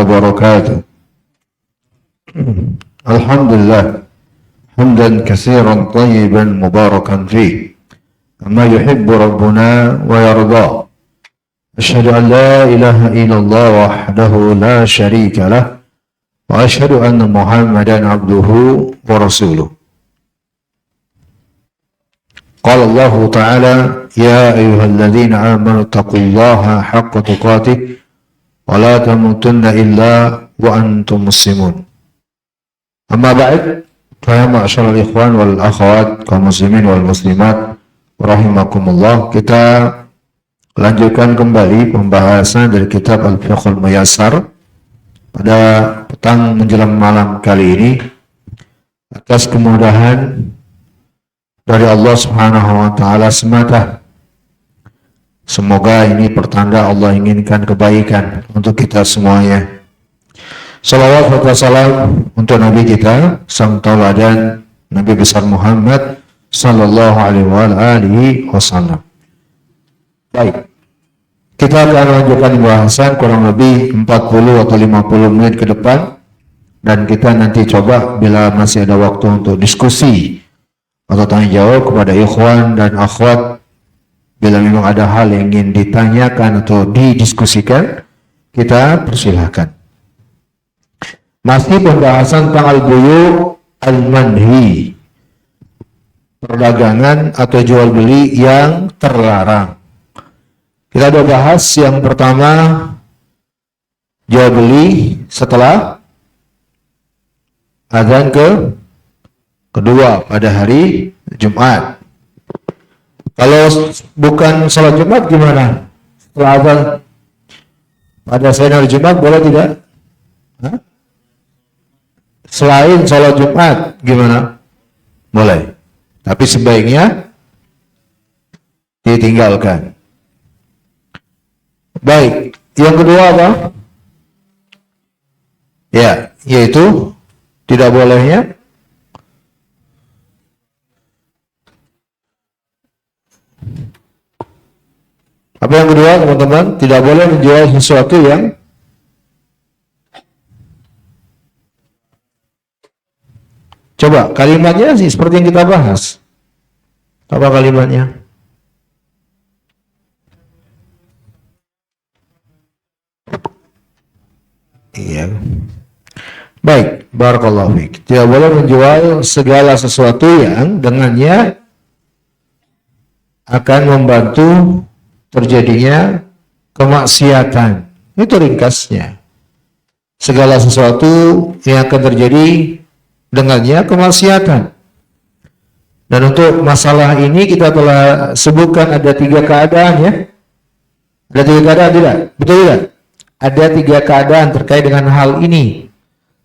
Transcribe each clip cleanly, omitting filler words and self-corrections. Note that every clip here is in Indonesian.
وبركاته. الحمد لله حمدا كثيرا طيبا مباركا فيه كما يحب ربنا ويرضى. أشهد أن لا إله إلا الله وحده لا شريك له وأشهد أن محمدا عبده ورسوله. قال الله تعالى يا أيها الذين آمنوا اتقوا الله حق تقاته ولا تموتن إلا وأنتم مسلمون. أما بعد فيا معشر الإخوان والأخوات kaum muslimin wal muslimat rahimakumullah, kita lanjutkan kembali pembahasan dari kitab Al-Fiqhul Muyassar pada petang menjelang malam kali ini atas kemudahan dari Allah Subhanahu wa taala semata. Semoga ini pertanda Allah inginkan kebaikan untuk kita semuanya. Salawat serta salam untuk Nabi kita, sang tauladan Nabi besar Muhammad sallallahu alaihi wasallam. Baik. Kita akan lanjutkan pembahasan kurang lebih 40 atau 50 menit ke depan, dan kita nanti coba bila masih ada waktu untuk diskusi atau tanya jawab kepada ikhwan dan akhwat. Bila memang ada hal yang ingin ditanyakan atau didiskusikan, kita persilahkan. Masih pembahasan tentang al-buyu' al-manhi, perdagangan atau jual beli yang terlarang. Kita sudah bahas yang pertama, jual beli setelah azan kedua pada hari Jumat. Kalau bukan salat Jumat gimana? Setelah azan pada hari Jumat boleh tidak? Hah? Selain salat Jumat gimana? Boleh. Tapi sebaiknya ditinggalkan. Baik, yang kedua apa? Ya, yaitu tidak bolehnya apa yang kedua, teman-teman? Tidak boleh menjual sesuatu yang coba kalimatnya sih seperti yang kita bahas. Apa kalimatnya? Iya. Baik, barakallahu fiik. Tidak boleh menjual segala sesuatu yang dengannya akan membantu terjadinya kemaksiatan. Itu ringkasnya. Segala sesuatu yang akan terjadi dengannya kemaksiatan. Dan untuk masalah ini kita telah sebutkan ada 3 keadaan ya. Ada 3 keadaan tidak? Betul tidak? Ada 3 keadaan terkait dengan hal ini.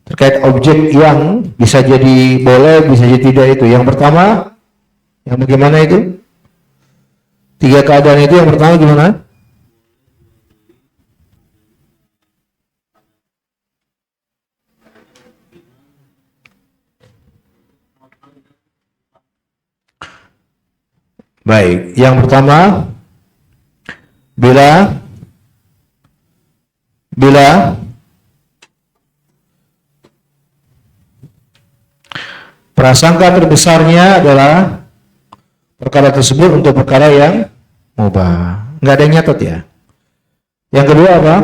Terkait objek yang bisa jadi boleh, bisa jadi tidak itu. Yang pertama, yang bagaimana itu? 3 keadaan itu, yang pertama gimana? Baik, yang pertama bila prasangka terbesarnya adalah perkara tersebut untuk perkara yang mubah. Nggak ada yang nyatet ya. Yang kedua apa?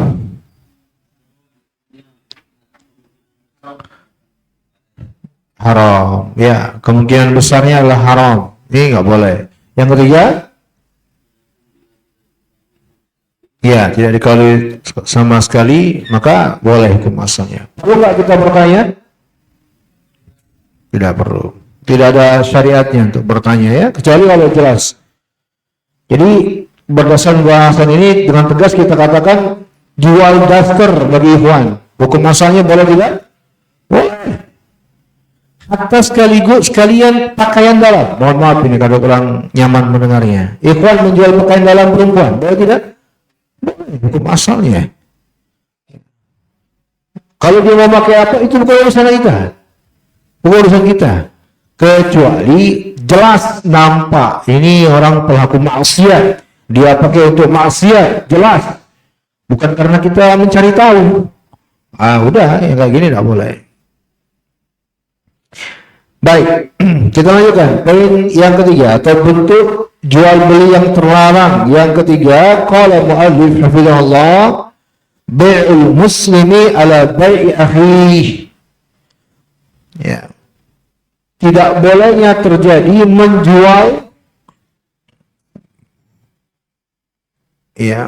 Haram. Ya, kemungkinan besarnya adalah haram. Ini nggak boleh. Yang ketiga, ya tidak dikali sama sekali, maka boleh hukum asalnya. Perlu nggak kita bertanya? Tidak perlu. Tidak ada syariatnya untuk bertanya ya, kecuali kalau jelas. Jadi berdasarkan bahasan ini dengan tegas kita katakan jual daster bagi ikhwan. Hukum asalnya boleh tidak? Boleh. Hatta sekalian pakaian dalam. Mohon maaf ini kalau kurang nyaman mendengarnya. Ikhwan menjual pakaian dalam perempuan, boleh tidak? Boleh. Hukum asalnya. Kalau dia mau pakai apa, itu bukan urusan kita. Bukan urusan kita. Kecuali jelas nampak ini orang pelaku maksiat, dia pakai untuk maksiat, jelas. Bukan karena kita mencari tahu. Udah, yang kayak gini tidak boleh. Baik, kita lanjutkan. Poin yang ketiga atau bentuk jual beli yang terlarang. Yang ketiga, qala mu'allif hafizahullah, bai'ul muslimi ala bai'i akhihi. Ya. Tidak bolehnya terjadi menjual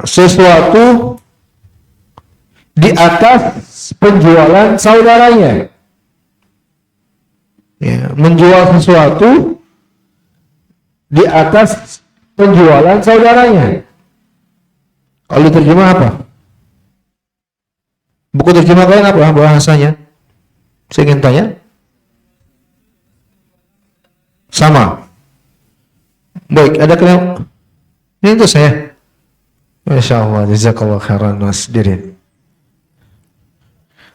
sesuatu di atas penjualan saudaranya. Menjual sesuatu di atas penjualan saudaranya. Kalau diterjemah apa? Buku terjemah kalian apa bahasanya? Saya ingin tanya. Sama. Baik, ada kalian? Ini untuk saya. Masya Allah, jazakallah khairan Mas Dirin.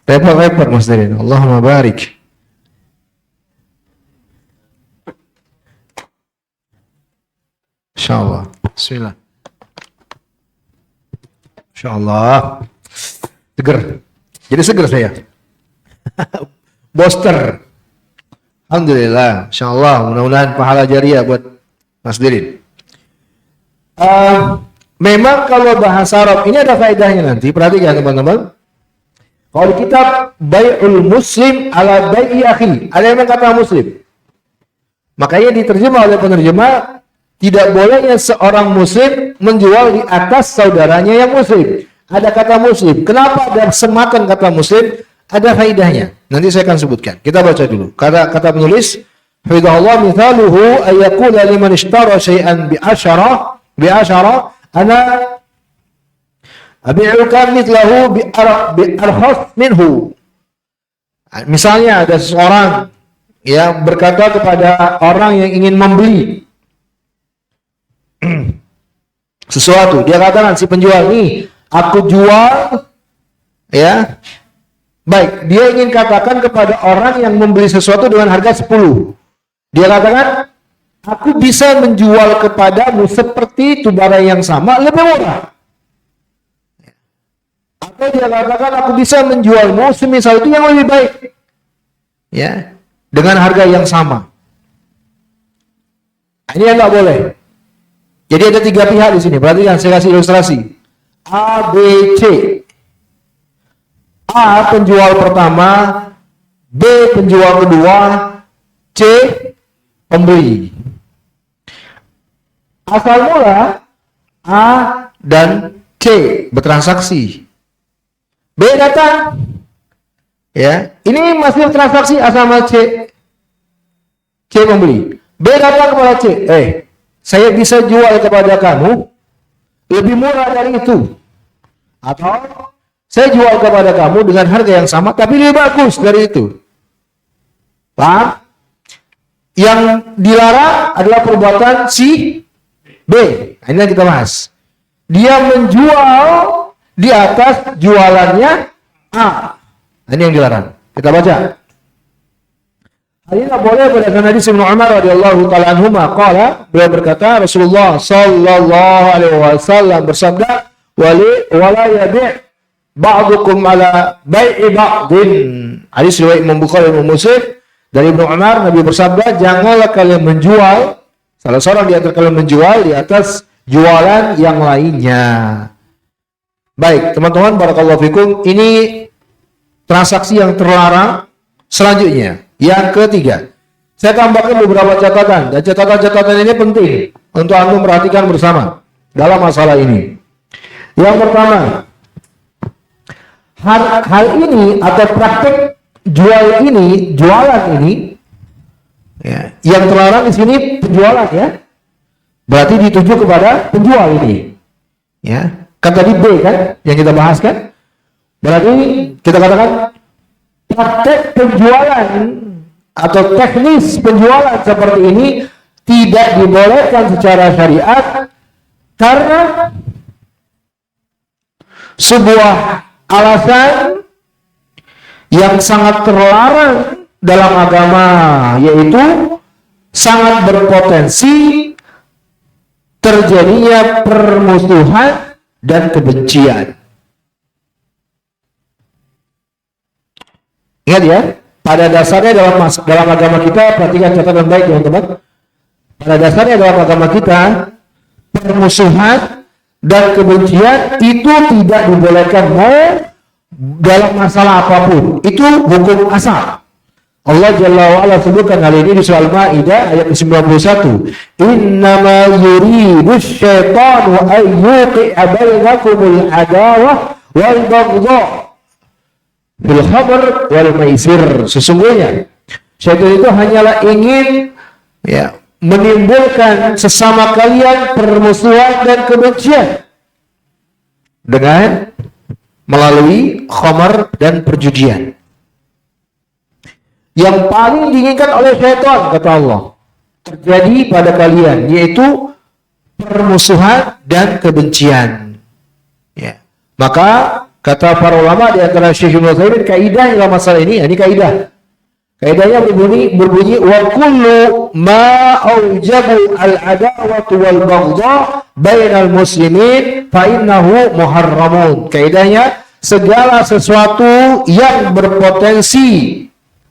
Repot Mas Dirin. Allahumma barik. Insyaallah. Bismillah. Insyaallah. Seger. Jadi seger saya. Booster. Alhamdulillah. Insyaallah. Mudah-mudahan pahala jariah buat Mas Dirin. Memang kalau bahasa Arab ini ada faedahnya nanti. Perhatikan teman-teman. Kalau di kitab Bai'ul Muslim ala Bai'i Akhi, ada yang kata Muslim. Makanya diterjemah oleh penerjemah, tidak bolehnya seorang muslim menjual di atas saudaranya yang muslim. Ada kata muslim. Kenapa ada semakan kata muslim? Ada faedahnya. Nanti saya akan sebutkan. Kita baca dulu. Kata penulis, hafizahullah, mithaluhu ayyakula liman ishtara syai'an bi'asyara ana abi'uka mithlahu bi'arkhas minhu. Misalnya ada seseorang yang berkata kepada orang yang ingin membeli sesuatu, dia katakan si penjual nih, aku jual, ya. Baik, dia ingin katakan kepada orang yang membeli sesuatu dengan harga 10. Dia katakan, aku bisa menjual kepadamu seperti itu barang yang sama lebih murah. Atau dia katakan, aku bisa menjualmu semisal itu yang lebih baik, ya, dengan harga yang sama. Ini yang nggak boleh. Jadi ada 3 pihak di sini. Perhatikan, saya kasih ilustrasi. A, B, C. A penjual pertama, B penjual kedua, C pembeli. Asal mula A dan C bertransaksi. B datang. Ya, ini masih transaksi A sama C. C pembeli. B datang kepada C. Saya bisa jual kepada kamu lebih murah dari itu. Atau saya jual kepada kamu dengan harga yang sama tapi lebih bagus dari itu. Paham? Yang dilarang adalah perbuatan si B. Ini yang kita bahas. Dia menjual di atas jualannya A. Ini yang dilarang. Kita baca. Hal ini boleh berdasarkan hadis Ibnu Umar radhiyallahu taala anhuma qala, beliau berkata, Rasulullah sallallahu alaihi wasallam bersabda, wala yabi' ba'dukum ala bai'i ba'din. Hadis riwayat Imam Bukhari dan Muslim dari Ibnu Umar, Nabi bersabda, janganlah kalian menjual, salah seorang di antara kalian menjual di atas jualan yang lainnya. Baik, teman-teman, barakallahu fikum, ini transaksi yang terlarang. Selanjutnya, yang ketiga, saya tambahkan beberapa catatan, dan catatan-catatan ini penting untuk Anda perhatikan bersama dalam masalah ini. Yang pertama, hal ini atau praktek jualan ini, ya, yang terlarang di sini penjualan, ya, berarti dituju kepada penjual ini, ya, kan tadi B kan yang kita bahas kan, berarti kita katakan praktek penjualan atau teknis penjualan seperti ini tidak dibolehkan secara syariat karena sebuah alasan yang sangat terlarang dalam agama, yaitu sangat berpotensi terjadinya permusuhan dan kebencian. Ingat ya, pada dasarnya dalam agama kita, perhatikan catatan baik teman-teman. Pada dasarnya dalam agama kita, permusuhan dan kebencian itu tidak dibolehkan dalam masalah apapun. Itu hukum asal. Allah Jalla wa'ala sebutkan hal ini di surah Al-Ma'idah ayat 91. Innama yuridu syaitanu ayyuqi'a bainakumul adawah wal baghdha fil khamr wal maisir. Sesungguhnya syaitan itu hanyalah ingin menimbulkan sesama kalian permusuhan dan kebencian dengan melalui khamar dan perjudian. Yang paling diinginkan oleh syaitan, kata Allah, terjadi pada kalian, yaitu permusuhan dan kebencian. Ya. Maka kata para ulama di antara Syekh Ibnu Utsaimin, kaidah dalam masalah ini kaidah. Kaidahnya berbunyi wa kullu ma aujabu al-adawatu wal baghdha bainal muslimin fa innahu muharramun. Kaidahnya segala sesuatu yang berpotensi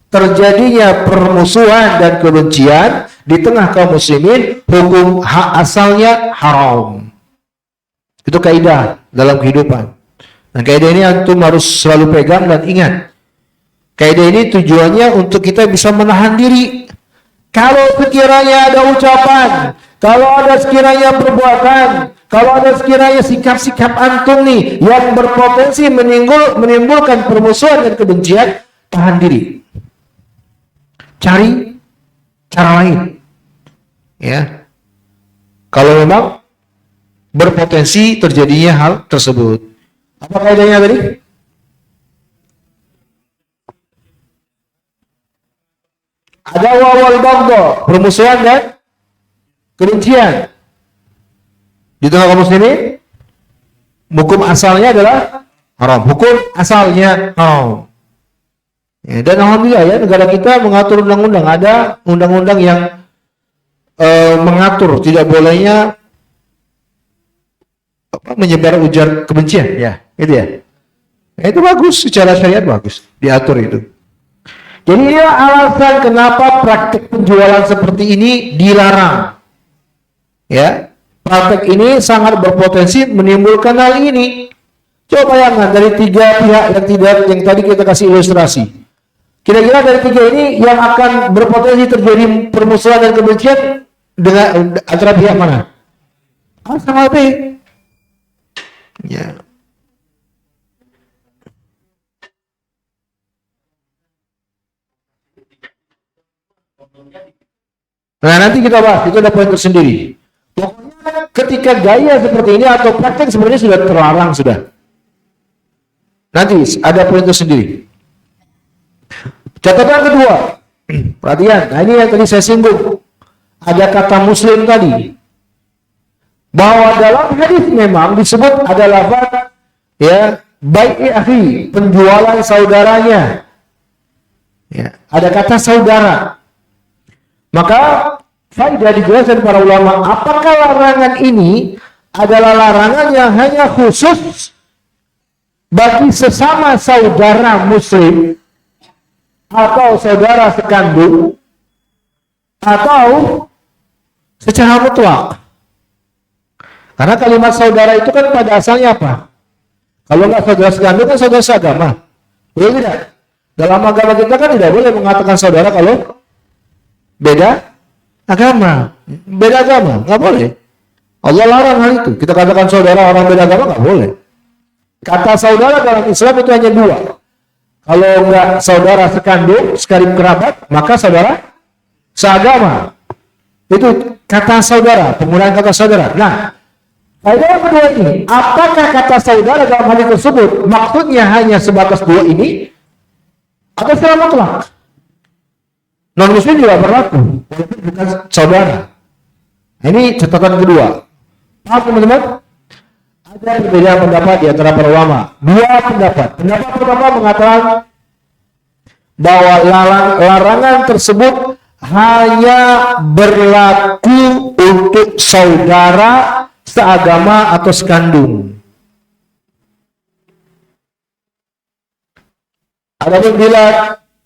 terjadinya permusuhan dan kebencian di tengah kaum muslimin, hukum asalnya haram. Itu kaidah dalam kehidupan. Dan kaidah ini antum harus selalu pegang dan ingat. Kaidah ini tujuannya untuk kita bisa menahan diri. Kalau sekiranya ada ucapan, kalau ada sekiranya perbuatan, kalau ada sekiranya sikap-sikap antum nih yang berpotensi menimbulkan permusuhan dan kebencian, tahan diri. Cari cara lain. Ya. Kalau memang berpotensi terjadinya hal tersebut. Apa kaidahnya tadi? Ada wal baghdha, permusuhan dan kebencian. Di tengah kaum muslimin, hukum asalnya adalah haram. Hukum asalnya haram. Ya, dan alhamdulillah ya, negara kita mengatur undang-undang, ada undang-undang yang mengatur tidak bolehnya menyebar ujar kebencian, ya, gitu ya. Nah, itu bagus, secara syariat bagus diatur itu. Jadi ini alasan kenapa praktik penjualan seperti ini dilarang. Ya, praktik ini sangat berpotensi menimbulkan hal ini. Coba bayangkan dari tiga pihak yang tadi kita kasih ilustrasi. Kira-kira dari tiga ini yang akan berpotensi terjadi permusuhan dan kebencian dengan antara pihak mana? Sama B. Ya. Nah, nanti kita bahas, itu ada poin tersendiri. Pokoknya ketika gaya seperti ini atau praktek sebenarnya sudah terlarang sudah. Nanti ada poin tersendiri. Catatan kedua, perhatian, nah ini yang tadi saya singgung, ada kata muslim tadi, bahwa dalam hadis memang disebut ada lafaz ya bai'i akhi, penjualan saudaranya, ya, ada kata saudara. Maka faedah dijelaskan para ulama, apakah larangan ini adalah larangan yang hanya khusus bagi sesama saudara muslim atau saudara sekandung, atau secara mutlak? Karena kalimat saudara itu kan pada asalnya apa? Kalau nggak saudara sekandung kan saudara seagama. Boleh tidak? Dalam agama kita kan tidak boleh mengatakan saudara kalau beda agama. Beda agama, nggak boleh. Allah larang hal itu. Kita katakan saudara orang beda agama nggak boleh. Kata saudara dalam Islam itu hanya dua. Kalau enggak saudara sekandung, sekarib kerabat, maka saudara seagama. Itu kata saudara, penggunaan kata saudara. Nah, faedah yang kedua ini, apakah kata saudara dalam hal tersebut maksudnya hanya sebatas dua ini atau secara mutlak? Non muslim juga berlaku, walaupun bukan saudara. Nah, ini catatan kedua. Paham teman-teman? Ada perbedaan pendapat di antara para ulama. Dua pendapat. Pendapat pertama mengatakan bahwa larangan tersebut hanya berlaku untuk saudara seagama atau sekandung. Adapun bila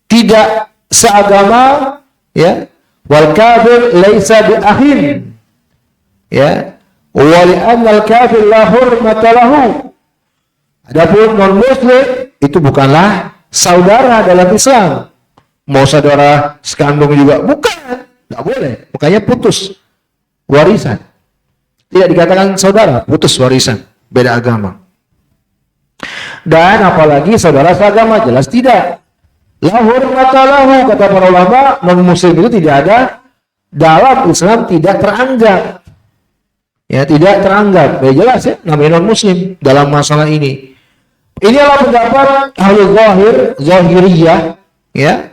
tidak seagama, ya. Wal kafir laisa bi akhin, ya. Wa li anna al kafir la hurmata lahu. Adapun non muslim itu bukanlah saudara dalam Islam. Mau saudara sekandung juga bukan, enggak boleh. Makanya putus warisan. Tidak dikatakan saudara, putus warisan, beda agama. Dan apalagi saudara seagama, jelas tidak. La hurmata lahu, kata para ulama, non muslim itu tidak ada dalam Islam, tidak teranggap. Ya, tidak teranggap. Ya jelas ya, namanya non muslim dalam masalah ini. Ini adalah pendapat ahli zahiriyah, ya.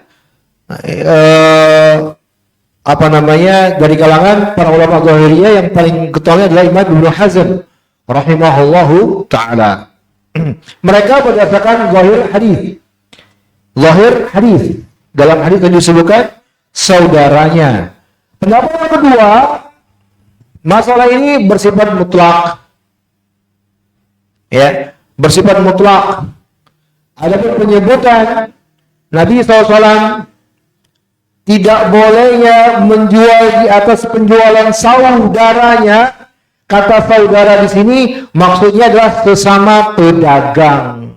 Dari kalangan para ulama zahiriyah yang paling getolnya adalah Imam Ibnu Hazm rahimahullahu taala. Mereka berdasarkan zahir hadis. Dalam hadis yang disebutkan saudaranya. Pendapat yang kedua, masalah ini bersifat mutlak. Ya, bersifat mutlak. Adapun penyebutan Nabi SAW tidak bolehnya menjual di atas penjualan saudaranya. Kata saudara di sini maksudnya adalah sesama pedagang.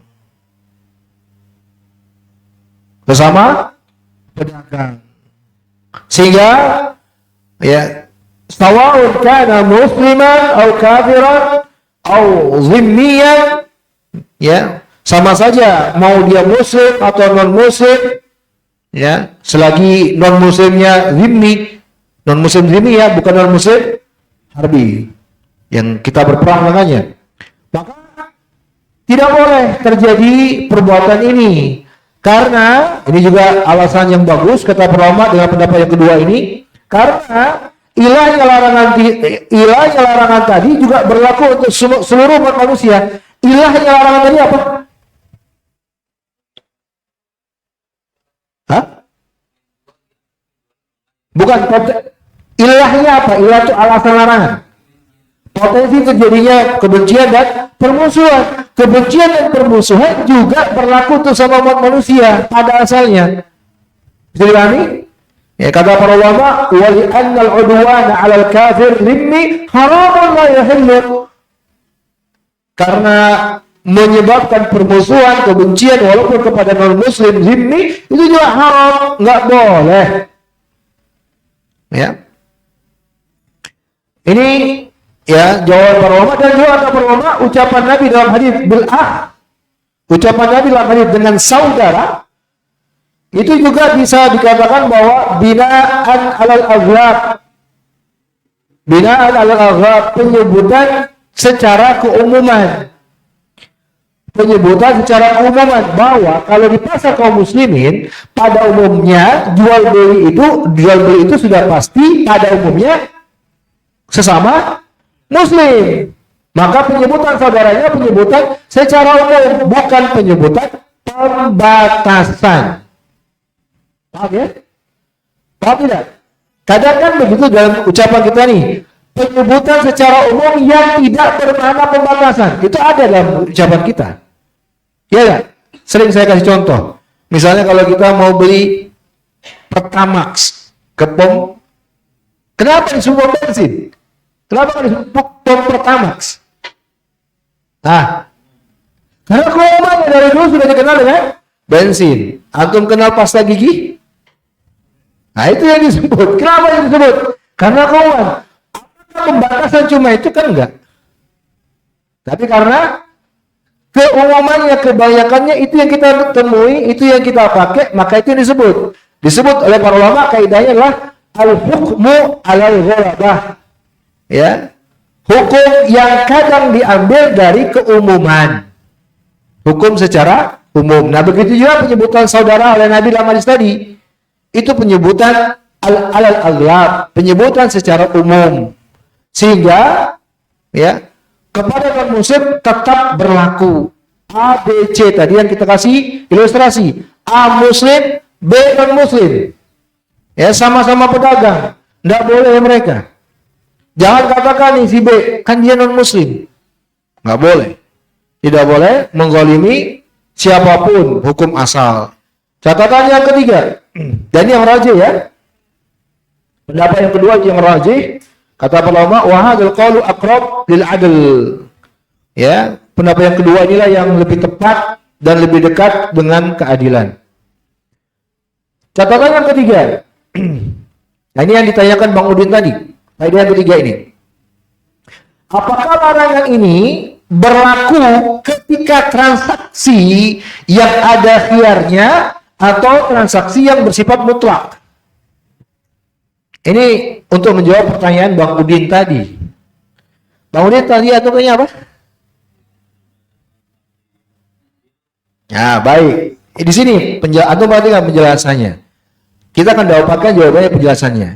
Sesama pedagang. Sehingga ya sawa'un kana musliman atau kafiran atau zimmiyan, ya sama saja mau dia muslim atau non muslim, ya selagi non muslimnya zimmi, non muslim zimmi ya, bukan non muslim harbi yang kita berperang dengannya, maka tidak boleh terjadi perbuatan ini. Karena ini juga alasan yang bagus kata ulama dengan pendapat yang kedua ini, karena ilahnya larangan tadi juga berlaku untuk seluruh umat manusia. Ilahnya larangan tadi apa? Hah? Bukan, ilahnya apa? Ilah itu alasan larangan. Potensi terjadinya kebencian dan permusuhan. Kebencian dan permusuhan juga berlaku untuk sama umat manusia pada asalnya. Bisa dipahami? Ya, kata para ulama, wa li anna al-udwana 'ala al-kafir limmi haramun la yahillu. Karena menyebabkan permusuhan, kebencian walaupun kepada non-muslim zimmi itu juga haram, enggak boleh. Ya. Ini ya jawaban para ulama, dan juga kata para ulama ucapan Nabi dalam hadis bil ucapan Nabi dalam hadis dengan saudara itu juga bisa dikatakan bahwa binaan alal aghlab, penyebutan secara keumuman. Penyebutan secara keumuman bahwa kalau di pasar kaum muslimin pada umumnya jual beli itu sudah pasti pada umumnya sesama muslim. Maka penyebutan saudaranya penyebutan secara umum, bukan penyebutan pembatasan. Paham ya? Paham tidak? Kadang kan begitu dalam ucapan kita nih, penyebutan secara umum yang tidak bermakna pembatasan. Itu ada dalam ucapan kita. Ya kan? Sering saya kasih contoh. Misalnya kalau kita mau beli Pertamax ke pom, kenapa disebut bensin? Kenapa disebut pom Pertamax? Nah, karena keumumannya dari dulu sudah dikenal dengan bensin. Antum kenal pasta gigi? Nah, itu yang disebut. Kenapa yang disebut? Karena keumuman. Pembatasan cuma itu kan enggak. Tapi karena keumumannya, kebanyakannya itu yang kita temui, itu yang kita pakai, maka itu yang disebut. Disebut oleh para ulama, kaidahnya adalah al-hukmu alal ghalabah. Ya. Hukum yang kadang diambil dari keumuman. Hukum secara umum. Nah, begitu juga penyebutan saudara oleh Nabi dalam hadis tadi. Itu penyebutan alal aghlab, penyebutan secara umum. Sehingga ya, kepada non muslim tetap berlaku A, B, C tadi yang kita kasih ilustrasi. A muslim, B non muslim. Ya, sama-sama pedagang. Tidak boleh mereka. Jangan katakan nih si B, kan dia non muslim. Nggak boleh. Tidak boleh menggolimi siapapun, hukum asal. Catatan yang ketiga, dan yang rajih ya. Pendapat yang kedua yang rajih, kata ulama, wa hadzal qaulu aqrab lil adl. Ya, pendapat yang kedua inilah yang lebih tepat dan lebih dekat dengan keadilan. Catatan yang ketiga. Nah, ini yang ditanyakan Bang Udin tadi. Faedah yang ketiga ini. Apakah larangan ini berlaku ketika transaksi yang ada khiyarnya atau transaksi yang bersifat mutlak? Ini untuk menjawab pertanyaan Bang Udin tadi. Bang Udin tadi atau kayaknya apa? Ya, baik. Di sini antum perhatikan penjelasannya. Kita akan dapatkan jawabannya penjelasannya.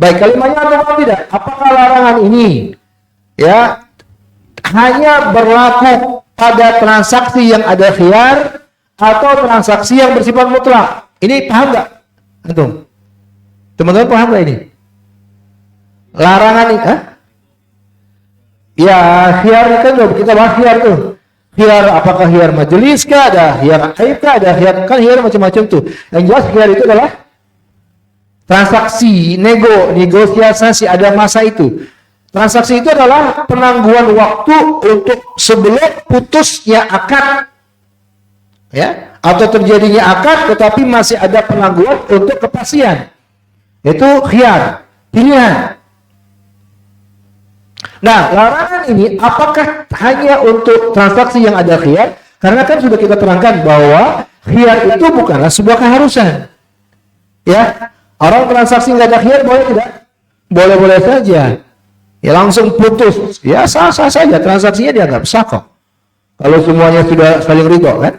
Baik, kalimatnya atau tidak? Apakah larangan ini ya hanya berlaku pada transaksi yang ada khiyar atau transaksi yang bersifat mutlak? Ini paham nggak? Antum? Teman-teman paham nggak ini? Larangan ini? Ya, khiyar kan kita bahas khiyar tuh. Khiyar apakah khiyar majelis kah? Ada khiyar aib kah? Ada khiyar, kan khiyar macam-macam tuh. Yang jelas khiyar itu adalah transaksi, negosiasi ada masa itu. Transaksi itu adalah penangguhan waktu untuk sebelum putusnya akad, ya, atau terjadinya akad, tetapi masih ada penangguhan untuk kepastian. Itu khiyar, pilihan. Nah, larangan ini apakah hanya untuk transaksi yang ada khiyar? Karena kan sudah kita terangkan bahwa khiyar itu bukanlah sebuah keharusan. Ya, orang transaksi nggak ada khiyar boleh tidak? Boleh-boleh saja. Ya langsung putus. Ya sah-sah saja, transaksinya dianggap sah kok. Kalau semuanya sudah saling ridho kan?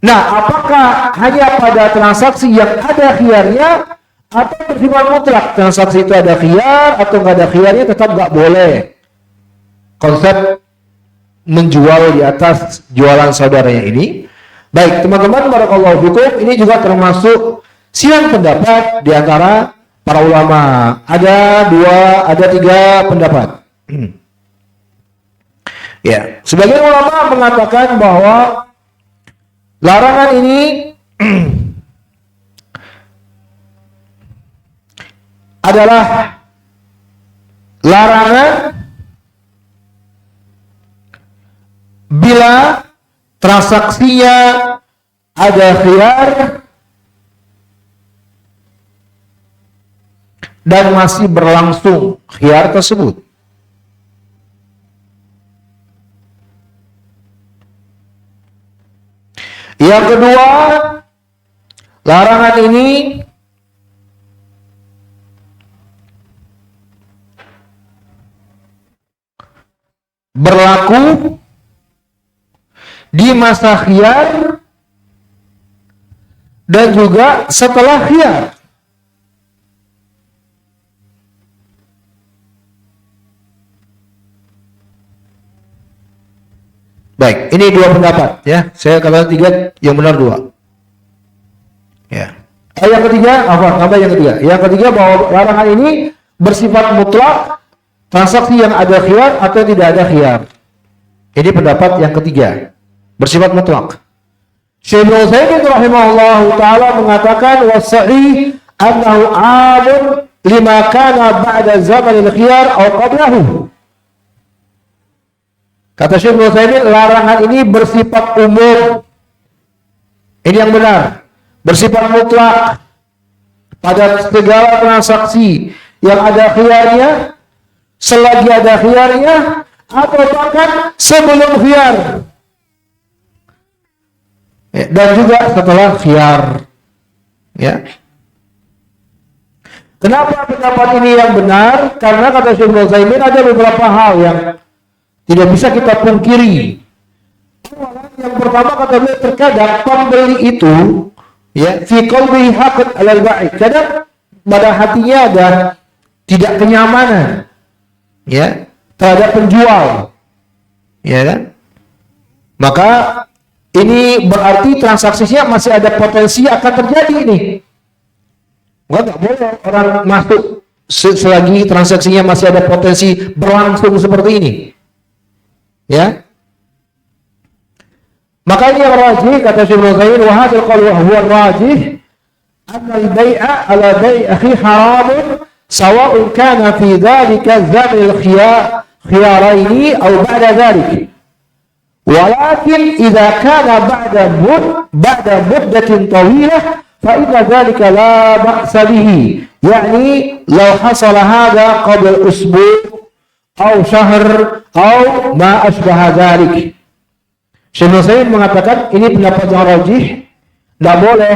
Nah, apakah hanya pada transaksi yang ada khiyarnya atau bersifat mutlak? Transaksi itu ada khiyar atau nggak ada khiyarnya tetap nggak boleh. Konsep menjual di atas jualan saudaranya ini. Baik, teman-teman, barakallahu fikum, ini juga termasuk silang pendapat di antara para ulama. Ada 3 pendapat. Ya, sebagian ulama mengatakan bahwa larangan ini adalah larangan bila transaksinya ada khiyar dan masih berlangsung khiyar tersebut. Yang kedua, larangan ini berlaku di masa khiyar dan juga setelah khiyar. Baik, ini 2 pendapat ya. Saya katakan 3, yang benar 2. Ya. Yang ketiga, Yang ketiga bahwa larangan ini bersifat mutlak, transaksi yang ada khiyar atau tidak ada khiyar. Ini pendapat yang ketiga, bersifat mutlak. Syekh Ibnu Utsaimin rahimahullahu taala mengatakan wasai annahu amun lima kana ba'da zaman al-khiyar aw qablahu. Kata Syekh Ibnu Utsaimin, larangan ini bersifat umum. Ini yang benar. Bersifat mutlak pada segala transaksi yang ada khiyarnya, selagi ada khiyarnya, atau bahkan sebelum khiyar. Dan juga setelah khiyar. Ya. Kenapa pendapat ini yang benar? Karena kata Syekh Ibnu Utsaimin ada beberapa hal yang tidak bisa kita pungkiri. Yang pertama kata beliau, terkadang pembeli itu ya fi qalbihi haqqun 'alal ba'i. Kadang pada hatinya ada tidak kenyamanan ya terhadap penjual. Ya kan? Maka ini berarti transaksinya masih ada potensi akan terjadi ini. Enggak boleh orang masuk selagi transaksinya masih ada potensi berlangsung seperti ini. Ya. Maka ini yang rajih, kata Syekh Al-Utsaimin, wa hadzal qawl huwa rajih anna al-bai'a ala bai'i akhi haramun sawa'un kana fi dhalika zamil khiyaraini aw ba'da dhalik. Walakin idza kana ba'da muddatin tawilah fa inna dhalika la ba'sa bihi. Yani law hasala hadha qabla usbu' aw shahr aw ma asbaha dhalik. Syekh Utsaimin mengatakan ini pendapat yang rajih, tidak boleh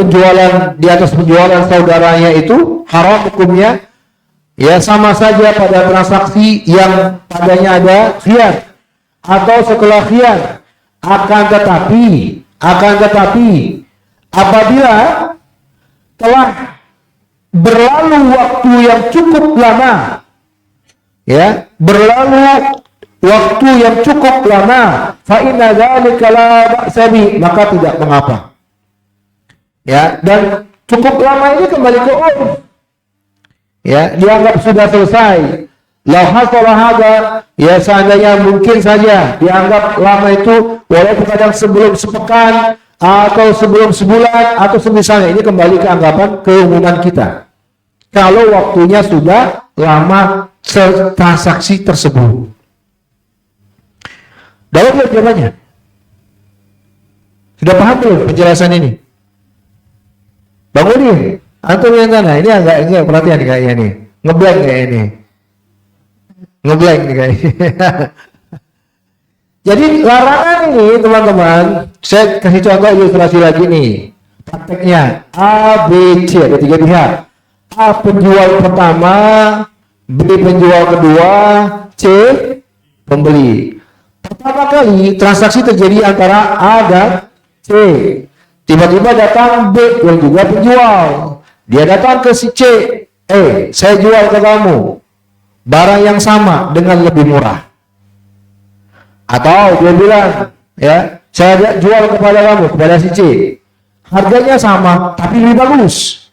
penjualan di atas penjualan saudaranya itu haram hukumnya, ya sama saja pada transaksi yang padanya ada khiyar atau setelah khiyar. Akan tetapi apabila telah berlalu waktu yang cukup lama, ya berlalu waktu yang cukup lama, fa inna dzalika la ba'sa bi, maka tidak mengapa. Ya, dan cukup lama ini kembali ke urf. Ya, dianggap sudah selesai. Lau hasala hada, ya seandainya mungkin saja dianggap lama itu walaupun kadang sebelum sepekan atau sebelum sebulan atau semisalnya, ini kembali ke anggapan keumuman kita. Kalau waktunya sudah lama transaksi tersebut. Dalam belum jawabannya? Sudah paham belum penjelasan ini? Bang Udin, antum yang sana, ini agak perhatian kayaknya nih. Ngeblank kayak ini. Ngeblank nih kayaknya. Jadi larangan ini teman-teman, saya kasih contoh ilustrasi lagi nih. Prakteknya A, B, C, ada 3 pihak. A penjual pertama, B penjual kedua, C pembeli. Pertama kali transaksi terjadi antara A dan C. Tiba-tiba datang B yang juga penjual. Dia datang ke si C. Saya jual ke kamu barang yang sama dengan lebih murah. Atau dia bilang, ya, saya jual kepada kamu, kepada si C. Harganya sama, tapi lebih bagus.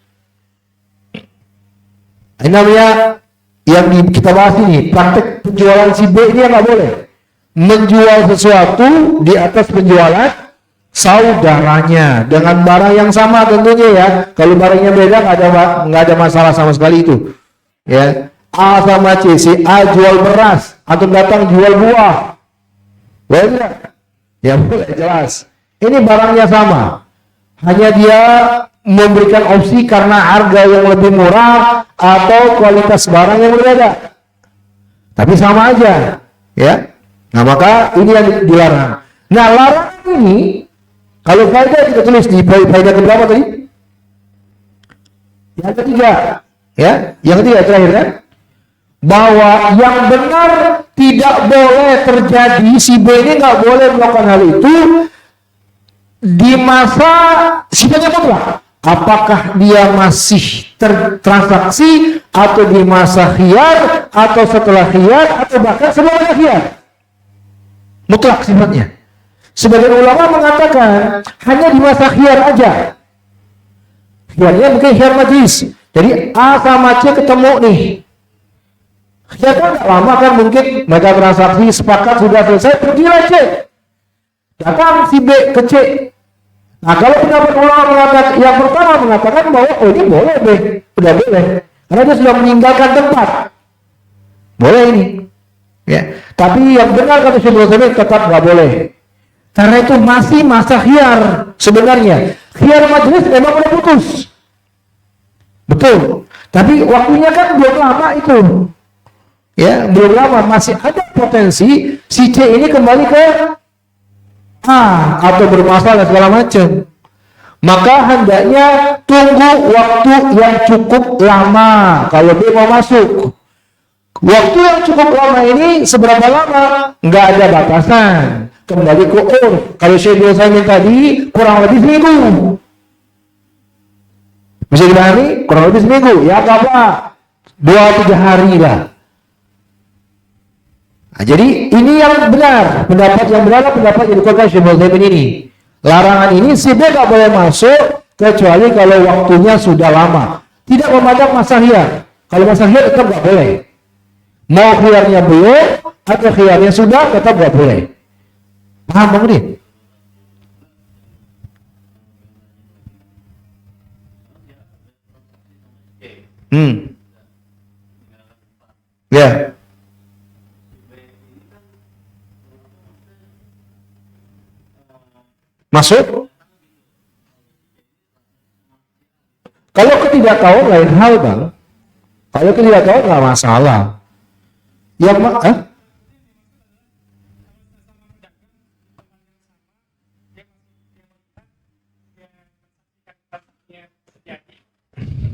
Ini namanya yang kita bahas ini, praktek penjualan si B ini yang nggak boleh. Menjual sesuatu di atas penjualan saudaranya dengan barang yang sama tentunya ya. Kalau barangnya beda nggak ada masalah sama sekali itu. Ya, A sama C, si A jual beras, atau datang jual buah, boleh tidak? Ya boleh, jelas. Ini barangnya sama, hanya dia memberikan opsi karena harga yang lebih murah atau kualitas barang yang berbeda, tapi sama aja, ya. Nah maka ini yang dilarang. Nah larangan ini kalau faedah kita tulis di faedah keberapa tadi? Yang ketiga, ya, yang ketiga terakhir kan, bahwa yang benar tidak boleh terjadi, si B ini nggak boleh melakukan hal itu di masa sifatnya mutlak. Apakah dia masih tertransaksi atau di masa khiyar atau setelah khiyar atau bahkan sebelumnya khiyar? Mutlak sifatnya. Sebagian ulama mengatakan hanya di masa khiyar aja. Khiyarnya mungkin khiyar majlis. Jadi A sama C ketemu nih. Khiyar kan gak lama kan, mungkin mereka transaksi sepakat sudah selesai, pergilah C. Datang si B ke C. Nah kalau pendapat ulama mengatakan, yang pertama mengatakan bahwa ini boleh B, udah boleh. Karena dia sudah meninggalkan tempat. Boleh ini. Ya. Tapi yang benar kata Syekh Al-Utsaimin tetap nggak boleh, karena itu masih masa khiyar. Sebenarnya khiyar majelis memang udah putus, betul, tapi waktunya kan belum lama itu, ya belum lama, masih ada potensi si C ini kembali ke A atau bermasalah segala macam. Maka hendaknya tunggu waktu yang cukup lama kalau dia mau masuk. Waktu yang cukup lama ini seberapa lama? Nggak ada batasan. Kembali ke urf. Kalau Syekh Al-Utsaimin tadi kurang lebih seminggu. Bisa dipahami? Kurang lebih seminggu. Ya apa? 2-3 hari lah. Nah, jadi ini yang benar. Pendapat yang benar, pendapat yang dikeluarkan Syekh Al-Utsaimin ini. Larangan ini si B nggak boleh masuk kecuali kalau waktunya sudah lama. Tidak memandang masa khiyar. Kalau masa khiyar tetap nggak boleh. Mau khiyarnya belum atau khiyarnya sudah, tetap nggak boleh. Paham Bang Udin? Ya. Masuk? Kalau ketidaktahuan lain hal Bang. Kalau ketidaktahuan nggak masalah. Yang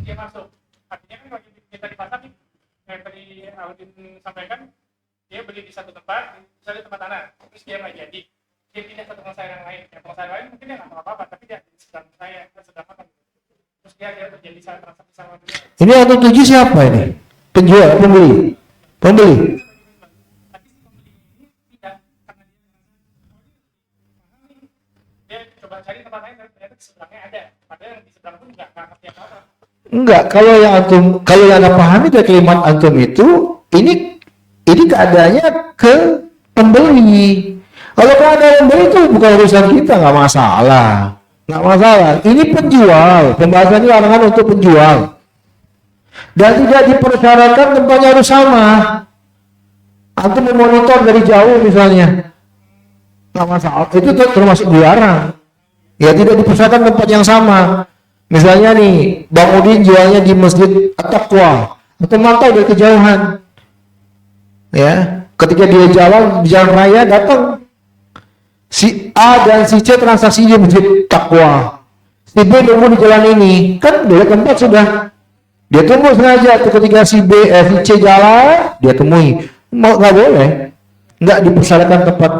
dia masuk. Artinya kan kalau kita di pasar nih, yang tadi Aldin sampaikan, dia beli di satu tempat, misalnya tempat tanah, terus dia nggak jadi, dia pindah ke tukang sayur yang lain. Yang tukang sayur lain mungkin dia nggak tahu apa-apa, tapi dia sedang saya sedang makan. Terus dia terjadi salah transaksi sama dia. Ini yang tujuh siapa ini? Penjual, pembeli, pembeli. Tapi si pembeli ini tidak, karena dia coba cari tempat lain, dan ternyata di sebelahnya ada. Padahal yang di sebelah pun nggak ngerti apa-apa. Enggak, kalau yang Anda pahami dari kalimat antum itu, ini keadaannya ke pembeli. Kalau keadaan pembeli itu bukan urusan kita, nggak masalah. Nggak masalah. Ini penjual, pembahasan ini larangan untuk penjual. Dan tidak dipersyaratkan tempatnya harus sama. Antum memonitor dari jauh misalnya. Nggak masalah. Itu termasuk dilarang. Ya tidak dipersyaratkan tempat yang sama. Misalnya nih, Bang Udin jualnya di Masjid At-Taqwa, atau mantau dari kejauhan. Ya, ketika dia jalan di jalan raya datang si A dan si C transaksi di Masjid Taqwa. Si B nunggu di jalan ini, kan beda tempat sudah. Dia tunggu sengaja tuh ketika si C jalan, dia temui. Mau nggak boleh, nggak dipersyaratkan tempat.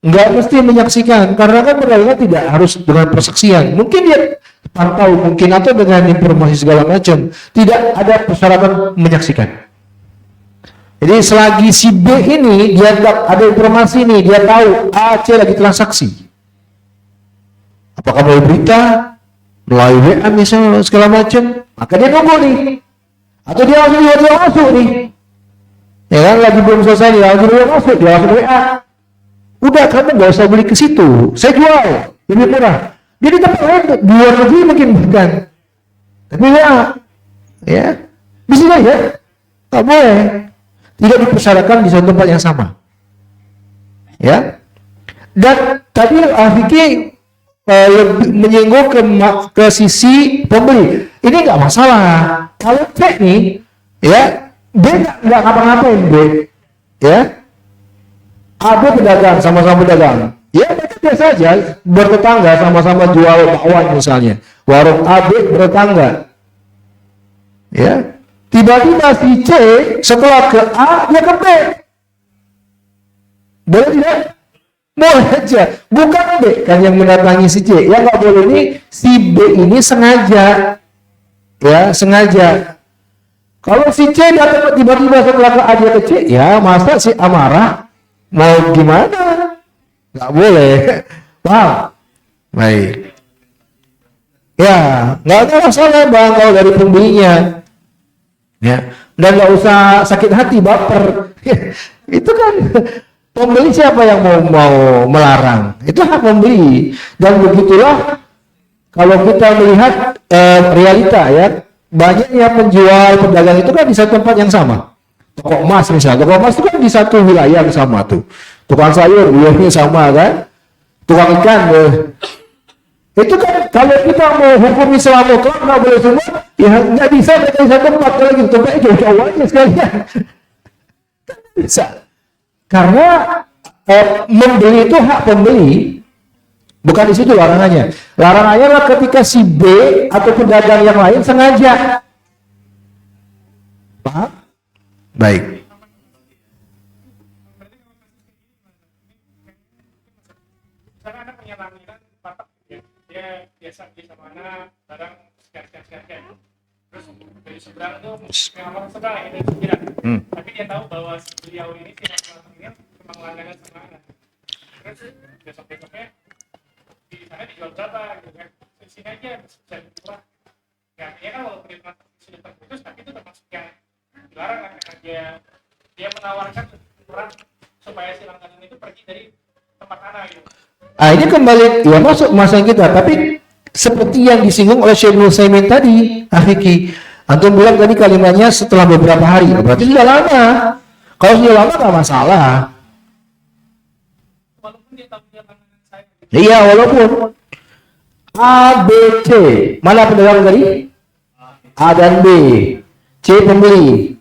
Nggak mesti menyaksikan, karena kan perdagangan tidak harus dengan persaksian. Mungkin dia pantau mungkin atau dengan informasi segala macam, tidak ada persyaratan menyaksikan. Jadi selagi si B ini dia ada informasi nih, dia tahu A C lagi transaksi, apakah melalui berita, melalui WA misalnya segala macam, maka dia nunggu nih, atau dia langsung dia masuk nih, ya kan lagi belum selesai dia langsung dia masuk, dia langsung WA, udah kamu nggak usah beli ke situ, saya jual lebih murah. Jadi tempat lain di luar negeri mungkin bukan, tapi ya bisa aja, nggak boleh, tidak dipersyaratkan di satu tempat yang sama, ya. Dan tadi Afiki menyinggung ke sisi pembeli, ini nggak masalah. Kalau C nih, ya, B nggak ngapa-ngapain B, ya. A B pedagang, sama-sama pedagang. Ya mereka biasa aja bertetangga, sama-sama jual bakwan misalnya. Warung A B bertetangga. Ya. Tiba-tiba si C setelah ke A dia ke B. Boleh tidak? Boleh aja. Bukan B kan yang mendatangi si C. Yang nggak boleh ini si B ini sengaja. Ya sengaja. Kalau si C datang tiba-tiba setelah ke A dia ke C, ya masa si A marah? Mau gimana? Nggak boleh. Paham? Baik. Ya, nggak ada masalah Bang kalau dari pembelinya. Ya, dan nggak usah sakit hati, baper. Itu kan pembeli siapa yang mau melarang? Itu hak pembeli. Dan begitulah kalau kita melihat realita ya, banyaknya penjual pedagang itu kan di satu tempat yang sama. Toko emas misalnya, toko emas itu kan di satu wilayah yang sama tuh. Tukang sayur, wilayahnya sama kan. Tukang ikan, itu kan kalau kita mau hukum Islam mutlak nggak boleh semua, ya nggak bisa dari satu tempat lagi tempatnya jauh-jauh aja sekalian. Bisa, karena membeli itu hak pembeli, bukan di situ larangannya. Larangannya adalah ketika si B atau pedagang yang lain sengaja. Paham? Baik. Misalnya ada penyalahgunaan batak ya, dia biasa di mana barang sekian. Terus dari seberang itu memang seberang ya, itu tidak. Tapi dia tahu bahwa beliau ini tidak melakukan memang langganan sama anak. Terus besok-besoknya di sana dijual berapa gitu kan? Di sini aja bisa dijual. Ya, artinya kan walaupun itu sudah terputus, tapi itu termasuk yang dilarang karena dia menawarkan orang supaya si langganan itu pergi dari tempat anak gitu. Ini kembali ya masuk masalah kita, tapi seperti yang disinggung oleh Syekh Nusaimin tadi, Afiki, antum bilang tadi kalimatnya setelah beberapa hari, berarti sudah lama. Kalau sudah lama nggak masalah. Walaupun dia tahu dia langganan saya. Iya, walaupun A, B, C, mana pedagang tadi? A dan B, C pembeli,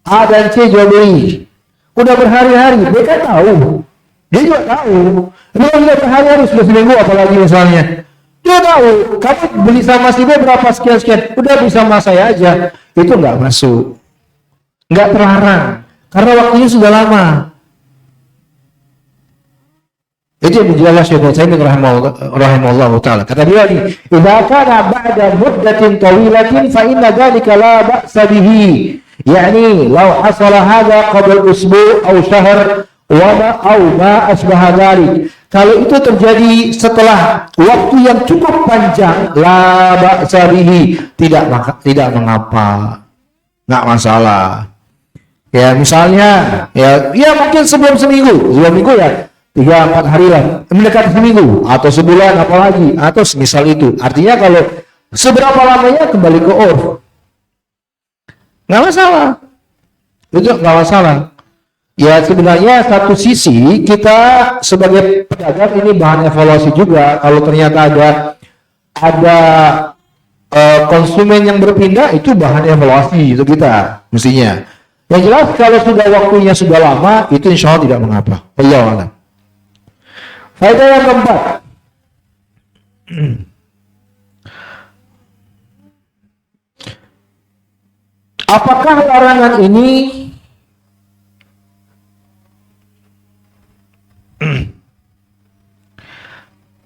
A dan C jual beli. Udah berhari-hari, B kan tahu, dia juga tahu. Ini udah berhari-hari, sudah seminggu apalagi misalnya. Dia tahu, kamu beli sama si B berapa sekian-sekian, udah beli sama saya aja. Itu nggak masuk, nggak terlarang, karena waktunya sudah lama. Itu yang dijelaskan Syekh Utsaimin rahimahullah taala. Kata dia ini, "Idza kana ba'da muddatin tawilatin fa inna dzalika la ba'sa bihi." Yani, law hasala hadza qabla usbu' aw shahr wa ma asbaha dzalik. Kalau itu terjadi setelah waktu yang cukup panjang, la ba'sa bihi, tidak mengapa. Enggak masalah. Ya, misalnya ya mungkin sebelum seminggu ya 3-4 hari lah, mendekati seminggu atau sebulan apalagi, atau semisal itu. Artinya kalau seberapa lamanya kembali ke urf, nggak masalah. Itu nggak masalah. Ya sebenarnya satu sisi kita sebagai pedagang ini bahan evaluasi juga. Kalau ternyata ada konsumen yang berpindah, itu bahan evaluasi itu kita mestinya. Yang jelas kalau sudah waktunya sudah lama, itu insya Allah tidak mengapa. Wallahu a'lam. Faedah yang keempat, apakah larangan ini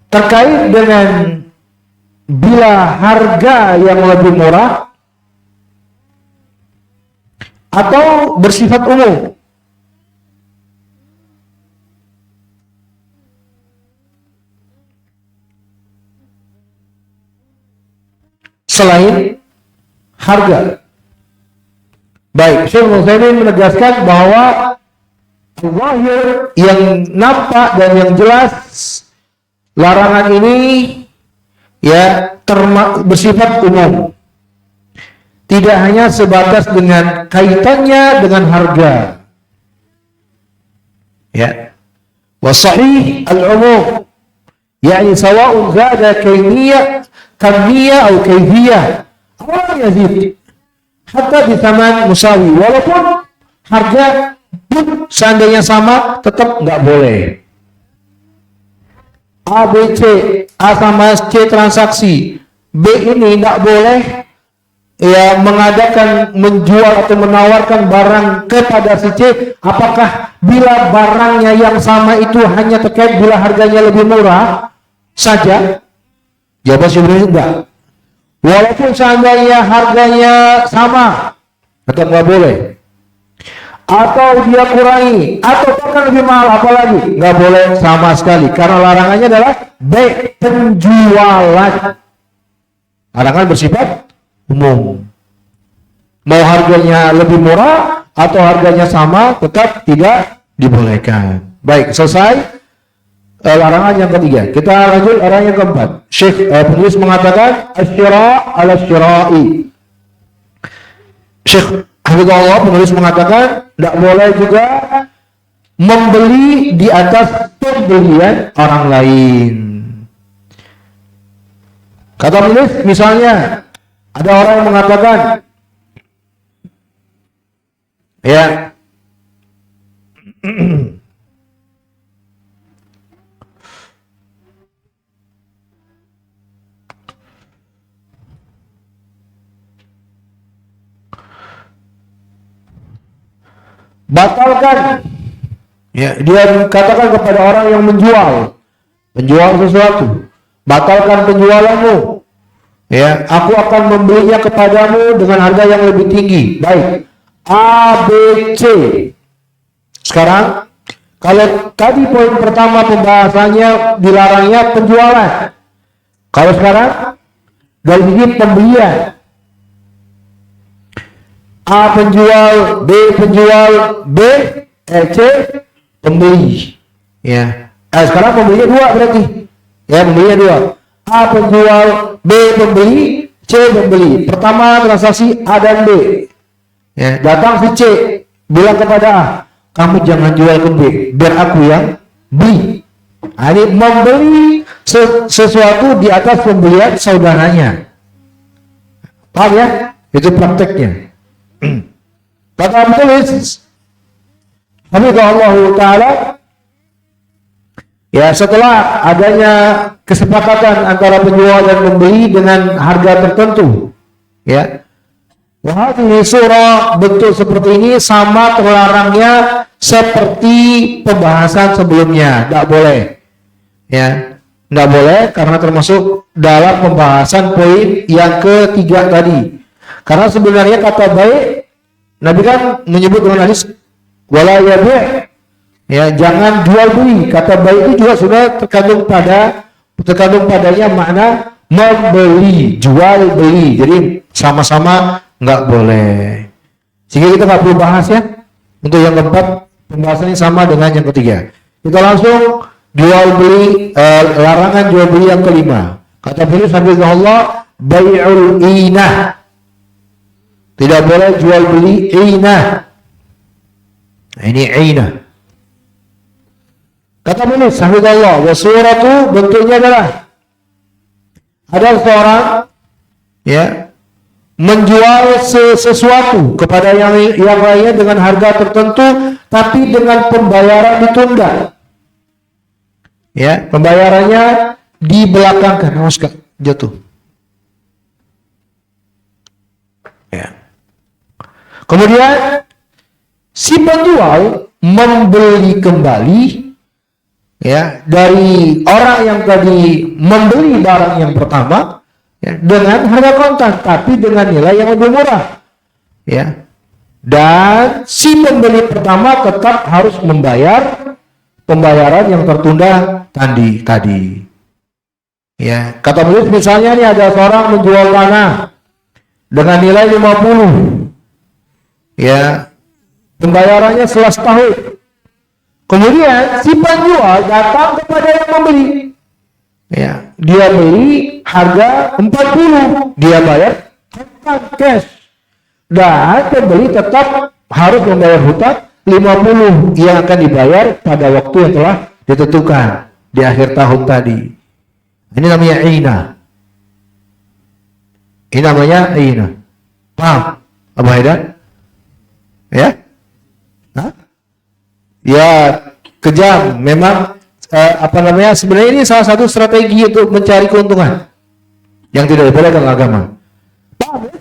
terkait dengan bila harga yang lebih murah atau bersifat umum? Selain harga. Baik, Syekh Utsaimin menegaskan bahwa zahir yang nampak dan yang jelas larangan ini ya bersifat umum. Tidak hanya sebatas dengan kaitannya dengan harga. Ya. Wa sahih al-umum. Yani sawa'un zada kamiyah atau kaifiyah, Allah yazid hatta di taman musawi, walaupun harga pun seandainya sama tetap nggak boleh. A, B, C, A sama C transaksi, B ini nggak boleh ya mengadakan menjual atau menawarkan barang kepada si C, apakah bila barangnya yang sama itu hanya terkait bila harganya lebih murah saja? Jawaban sebenarnya enggak. Walaupun seandainya harganya sama, tetap nggak boleh. Atau dia kurangi, atau bahkan lebih mahal, apalagi nggak boleh sama sekali. Karena larangannya adalah penjualan. Larangan bersifat umum. Mau harganya lebih murah atau harganya sama, tetap tidak dibolehkan. Baik, selesai. Larangan yang ketiga. Kita lanjut larangan yang keempat. Syekh penulis mengatakan asy-syira' ala syira'i. Syekh Habibullah penulis mengatakan tidak boleh juga membeli di atas pembelian orang lain. Kata penulis misalnya ada orang yang mengatakan ya batalkan, ya, dia katakan kepada orang yang menjual sesuatu, batalkan penjualanmu, ya, aku akan membelinya kepadamu dengan harga yang lebih tinggi. Baik, A, B, C. Sekarang kalau tadi poin pertama pembahasannya dilarangnya penjualan, kalau sekarang dari segi pembelian, A penjual, B penjual, C pembeli. Ya. Sekarang pembelinya dua berarti. Ya, pembelinya dua. A penjual, B pembeli, C pembeli. Pertama transaksi A dan B. Ya, datang si C bilang kepada A, kamu jangan jual ke B, biar aku yang beli. Nah, ini membeli sesuatu di atas pembelian saudaranya. Paham ya? Itu prakteknya. Kata penulis, Hamidullah Ta'ala, ya setelah adanya kesepakatan antara penjual dan pembeli dengan harga tertentu, ya, wahai surah bentuk seperti ini sama terlarangnya seperti pembahasan sebelumnya, tidak boleh, ya, tidak boleh karena termasuk dalam pembahasan poin yang ketiga tadi. Karena sebenarnya kata baik, Nabi kan menyebut dengan hadis wala yabi', ya, jangan jual beli. Kata baik itu juga sudah terkandung padanya makna membeli, jual beli. Jadi sama-sama nggak boleh. Sehingga kita nggak perlu bahas ya. Untuk yang keempat pembahasannya sama dengan yang ketiga. Kita langsung jual beli, larangan jual beli yang kelima. Kata beliau sambil Allah bai'ul inah. Tidak boleh jual beli inah. Ini inah. Kata penulis Hafizahullah, wasuratu bentuknya adalah ada seorang, ya, menjual sesuatu kepada yang lainnya dengan harga tertentu, tapi dengan pembayaran ditunda. Ya, pembayarannya dibelakangkan. Awas Kak, jatuh. Ya. Kemudian si penjual membeli kembali, ya, dari orang yang tadi membeli barang yang pertama, ya, dengan harga kontan tapi dengan nilai yang lebih murah, ya, dan si pembeli pertama tetap harus membayar pembayaran yang tertunda tadi, ya. Kata beliau misalnya nih ada seorang menjual tanah dengan nilai 50, ya, pembayarannya setelah setahun. Kemudian si penjual datang kepada yang membeli, ya, dia beli harga 40, dia bayar cash, dan pembeli tetap harus membayar hutang 50 yang akan dibayar pada waktu yang telah ditentukan di akhir tahun tadi. Ini namanya inah. Ini namanya inah. Paham Abu Haidan? Ya? Hah? Ya, kejam memang. Sebenarnya ini salah satu strategi untuk mencari keuntungan yang tidak dibolehkan oleh agama. Paham ya?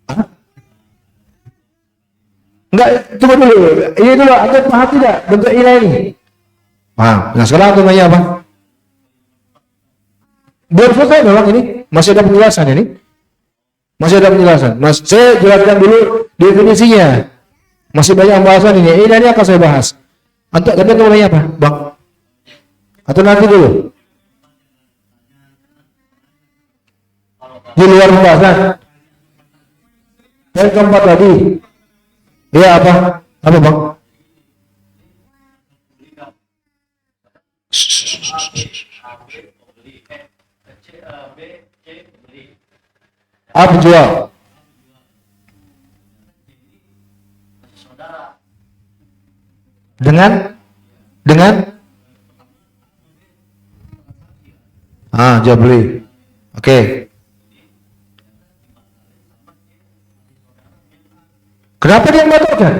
Hah? Enggak, tunggu dulu. Ini dulu, Anda paham tidak bentuk ini? Paham. Nah, sekarang namanya apa? Belum selesai memang ini. Masih ada penjelasan ini. Masih ada penjelasan. Saya jelaskan dulu definisinya. Masih banyak pembahasan ini. Ini akan saya bahas. Tapi namanya apa, Bang? Atau nanti dulu? Di luar pembahasan. Yang keempat tadi. Iya apa? Apa, Bang? A penjual. Dengan jual beli. Oke. Kenapa dia membatalkan?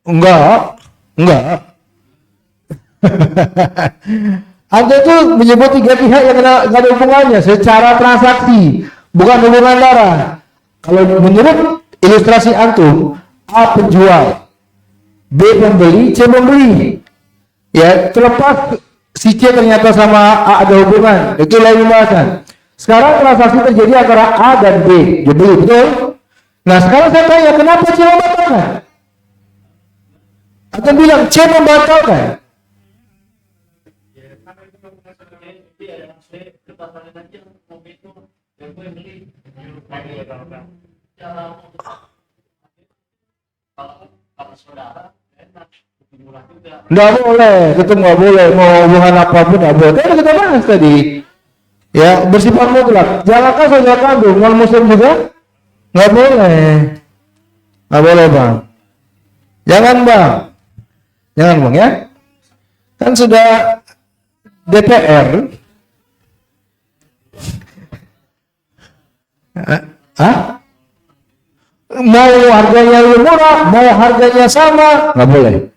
Enggak. Anda itu menyebut tiga pihak yang nggak ada hubungannya secara transaksi, bukan hubungan darah. Kalau menurut ilustrasi antum, A penjual, B pembeli, C membeli. Ya, terlepas si C ternyata sama A ada hubungan, itu lain pembahasan. Sekarang transaksi terjadi antara A dan B, dia beli, betul? Nah, sekarang saya tanya, kenapa C membatalkan? Atau bilang C membatalkan? Kalau saudara enak lebih murah juga. Nggak boleh, itu nggak boleh. Mau hubungan apapun nggak boleh. Kan kita bahas tadi. Ya, bersifat mutlak. Jangankan saudara kandung, non muslim juga nggak boleh. Nggak boleh bang. Jangan bang. Jangan bang ya. Kan sudah DPR. Hah? Mau harganya lebih murah, mau harganya sama, nggak boleh.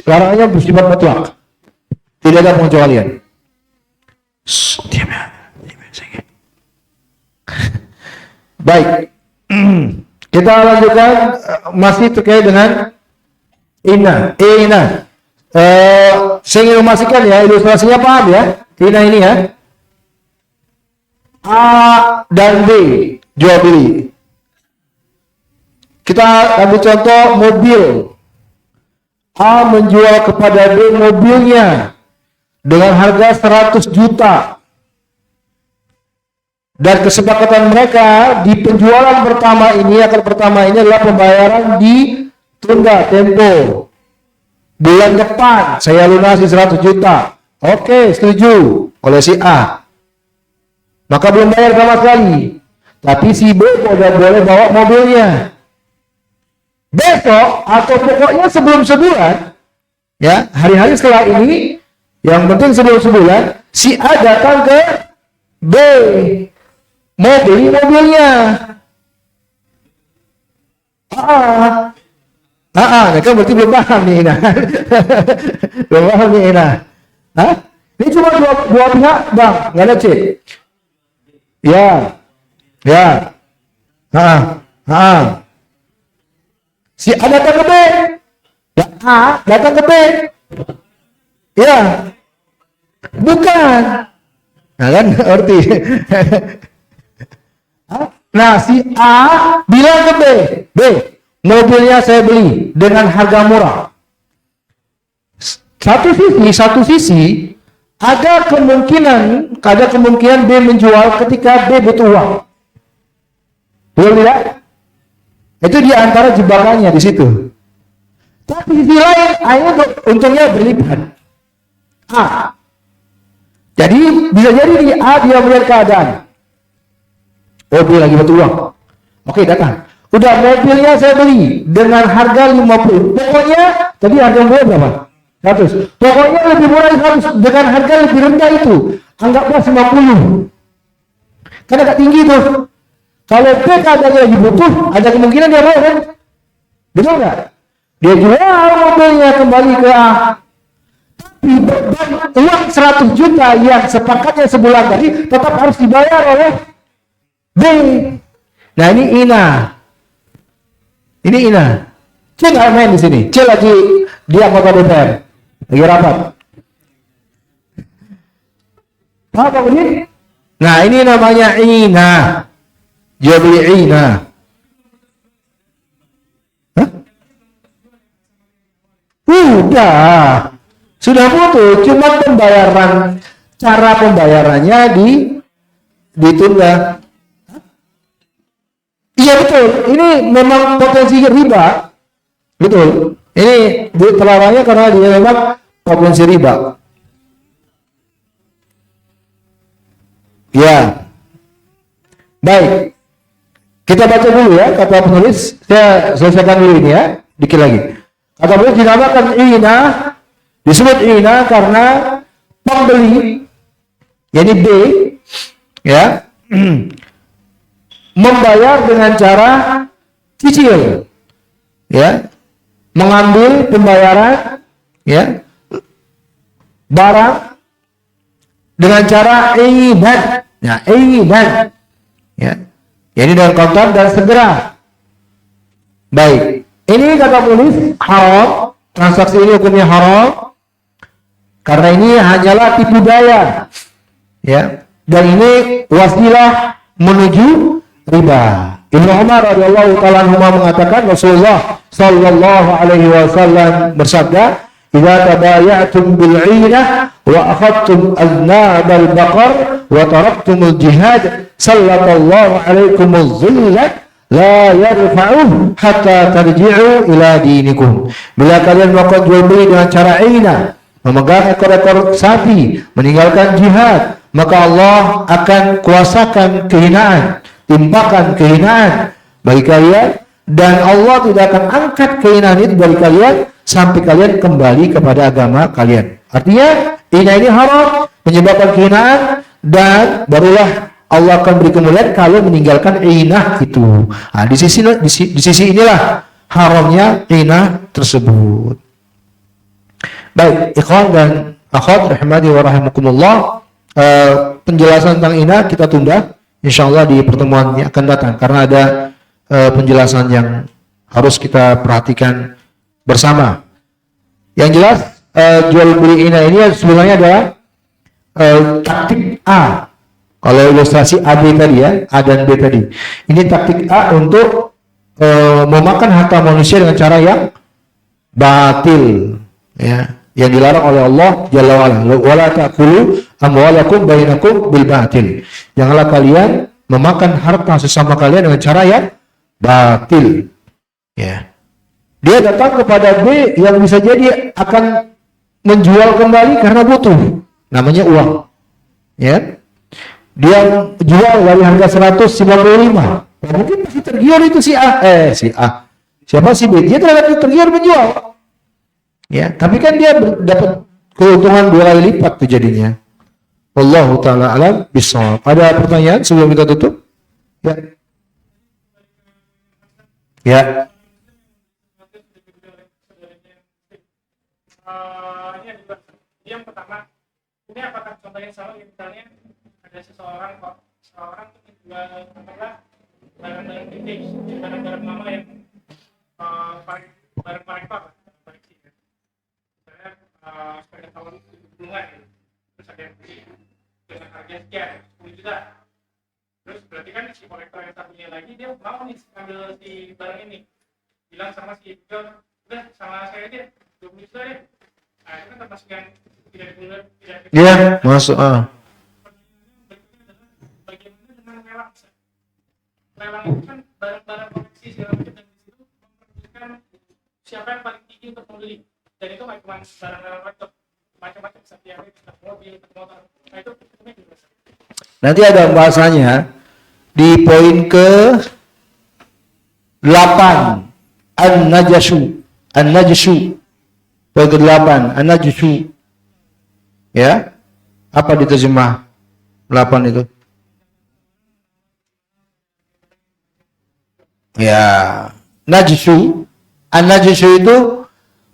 Larangannya bersifat mutlak. Tidak ada pengecualian. Diam ya. Baik. Kita lanjutkan masih terkait dengan ina. Saya ingin memastikan ya, ilustrasinya paham ya. Ina ini ya. A dan B jual beli. Kita ambil contoh mobil. A menjual kepada B mobilnya dengan harga 100 juta. Dan kesepakatan mereka di penjualan pertama ini, akad pertama ini adalah pembayaran ditunda tempo. Bulan depan saya lunasi 100 juta. Oke, setuju oleh si A. Maka belum bayar sama sekali. Tapi si B udah boleh bawa mobilnya. Besok atau pokoknya sebelum sebulan, ya, hari-hari setelah ini, yang penting sebelum sebulan, si A datang ke B. Mau beli mobilnya. Mereka berarti belum paham nih, nah. Belum paham nih, nah. Hah? Ini cuma dua pihak, bang, nggak ada C. Ya. Si A datang ke B. Ya, A datang ke B. Ya. Bukan. Nah kan, ngerti. Nah, si A bilang ke B, mobilnya saya beli dengan harga murah. Satu sisi ada kemungkinan B menjual ketika B butuh uang. Betul tidak? Itu di antara jebakannya di situ. Tapi sisi lain, akhirnya untungnya berlipat. A. Jadi bisa jadi di A dia melihat keadaan. Oh, dia lagi butuh uang. Oke, datang. Udah, mobilnya saya beli dengan harga 50. Pokoknya tadi harga mobil berapa? 100. Pokoknya lebih murah 100 dengan harga lebih rendah itu. Anggaplah 50. Kan agak tinggi tuh. Kalau B keadaannya lagi butuh, ada kemungkinan dia mau kan? Betul nggak? Dia jual mobilnya kembali ke A. Tapi beban uang 100 juta yang sepakatnya sebulan tadi tetap harus dibayar oleh B. Nah, ini ina. C nggak main di sini. C lagi dia anggota DPR. Lagi rapat. Apa ini? Nah, ini namanya ina. Jual beli ina. Hah? Sudah putus. Cuma cara pembayarannya ditunda. Iya betul, ini memang potensi riba. Betul, ini terlarangnya karena dia memang potensi riba. Ya, baik. Kita baca dulu ya kata penulis. Saya selesaikan dulu ini ya, dikit lagi. Kata penulis dinamakan ina, disebut ina karena pembeli, yakni B, ya. Membayar dengan cara cicil, ya, mengambil pembayaran, ya, barang dengan cara idan, ya, ini dengan kontan dan segera. Baik, ini kata penulis haram, transaksi ini hukumnya haram, karena ini hanyalah tipu daya, ya, dan ini wasilah menuju riba. Ibnu Umar radhiyallahu taala anhu mengatakan Rasulullah sallallahu alaihi wasallam bersabda, "Idza tabayatum bil 'inah wa akhadtum aznab al-baqar wa taraktumul jihad sallallahu alaikum az-zullat la yarfa'uh hatta tarji'u ila dinikum. Bila kalian melakukan jual beli dengan cara ina, memegang ekor-ekor sapi, meninggalkan jihad, maka Allah akan kuasakan kehinaan, timpakan kehinaan bagi kalian, dan Allah tidak akan angkat kehinaan itu dari kalian sampai kalian kembali kepada agama kalian. Artinya ina ini haram, menyebabkan kehinaan, dan barulah Allah akan beri kemuliaan kalau meninggalkan inah itu. Nah, di sisi inilah haramnya inah tersebut. Baik, ikhwan dan akhwat rahimani wa rahimakumullah, penjelasan tentang inah kita tunda insyaallah di pertemuan yang akan datang, karena ada penjelasan yang harus kita perhatikan bersama. Yang jelas jual beli inah ini sebenarnya adalah taktik A. Kalau ilustrasi AB tadi ya, A dan B tadi. Ini taktik A untuk memakan harta manusia dengan cara yang batil, ya, yang dilarang oleh Allah Jalla wa ala. Wala ta'kulu amwalakum bainakum bil batil. Janganlah kalian memakan harta sesama kalian dengan cara yang batil. Ya. Dia datang kepada B yang bisa jadi akan menjual kembali karena butuh. Namanya uang. Ya. Dia jual dari harga 155. Ya, mungkin masih tergiur itu si A. Siapa si B? Dia tergiur menjual. Ya, tapi kan dia dapat keuntungan 2 kali lipat tuh jadinya. Wallahu taala alam bissawab. Ada pertanyaan sebelum kita tutup? Ya. Ya. Yang pertama, ini apakah contohnya sama misalnya ada seseorang tuh menjual barang-barang vintage, barang-barang lama yang barang-barang koleksi ya. Misalnya sepeda tahun bunga gitu. Terus ada yang beli dengan harga sekian 10 juta. Terus berarti kan si kolektor yang satunya lagi dia mau nih ambil si barang ini, bilang sama si jual, udah sama saya aja 20 juta ya. Nah itu kan termasuk yang tidak dibunuh, tidak Iya, masuk. Bagaimana dengan lelang? Lelang itu kan barang-barang koleksi segala macam, dan di situ memperhatikan siapa yang paling tinggi untuk membeli. Dan itu nggak cuma barang-barang laptop, macam-macam seperti yang mobil, motor. Nah itu gimana? Nanti ada bahasanya di poin ke 8 An-Najshu poin ke 8 An-Najshu, ya, apa diterjemah 8 itu? Ya, Najshu. An-Najshu itu